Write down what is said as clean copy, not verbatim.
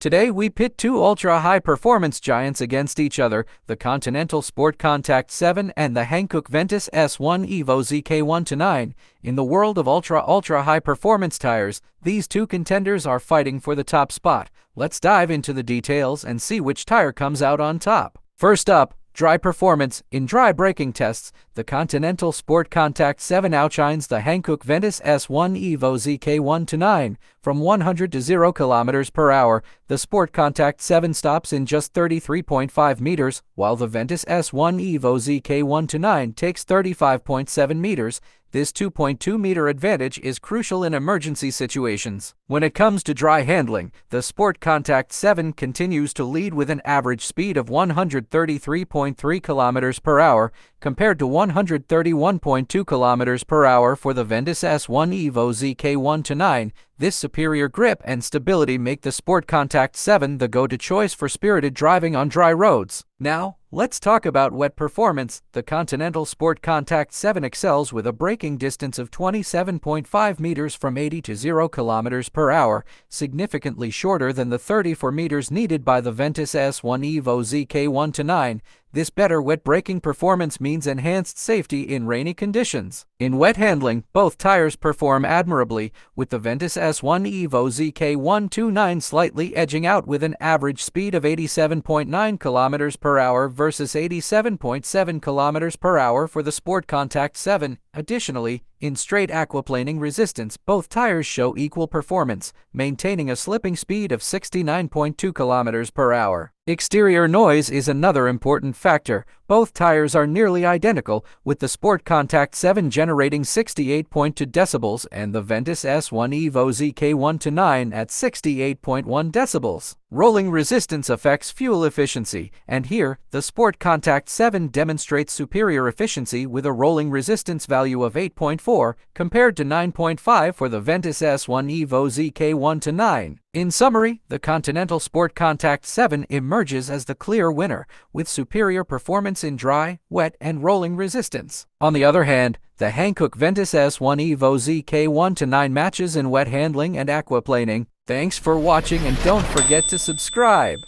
Today we pit two ultra-high-performance giants against each other, the Continental SportContact 7 and the Hankook Ventus S1 Evo K129. In the world of ultra-high-performance tires, these two contenders are fighting for the top spot. Let's dive into the details and see which tire comes out on top. First up, dry performance. In dry braking tests, the Continental SportContact 7 outshines the Hankook Ventus S1 Evo K129. From 100 to 0 km per hour, the SportContact 7 stops in just 33.5 meters, while the Ventus S1 Evo K129 takes 35.7 meters. This 2.2-meter advantage is crucial in emergency situations. When it comes to dry handling, the SportContact 7 continues to lead with an average speed of 133.3 km per hour, compared to 131.2 km per hour for the Ventus S1 Evo K129. This superior grip and stability make the SportContact 7 the go-to choice for spirited driving on dry roads. Now, let's talk about wet performance. The Continental SportContact 7 excels with a braking distance of 27.5 meters from 80 to 0 km per hour, significantly shorter than the 34 meters needed by the Ventus S1 Evo K129. This better wet braking performance means enhanced safety in rainy conditions. In wet handling, both tires perform admirably, with the Ventus S1 Evo K129 slightly edging out with an average speed of 87.9 km per hour versus 87.7 km per hour for the SportContact 7. Additionally, in straight aquaplaning resistance, both tires show equal performance, maintaining a slipping speed of 69.2 km per hour. Exterior noise is another important factor. Both tires are nearly identical, with the SportContact 7 generating 68.2 decibels and the Ventus S1 Evo K129 at 68.1 decibels. Rolling resistance affects fuel efficiency, and here, the SportContact 7 demonstrates superior efficiency with a rolling resistance value of 8.4 compared to 9.5 for the Ventus S1 Evo K129. In summary, the Continental SportContact 7 emerges as the clear winner, with superior performance in dry, wet, and rolling resistance. On the other hand, the Hankook Ventus S1 Evo K129 matches in wet handling and aquaplaning. Thanks for watching, and don't forget to subscribe.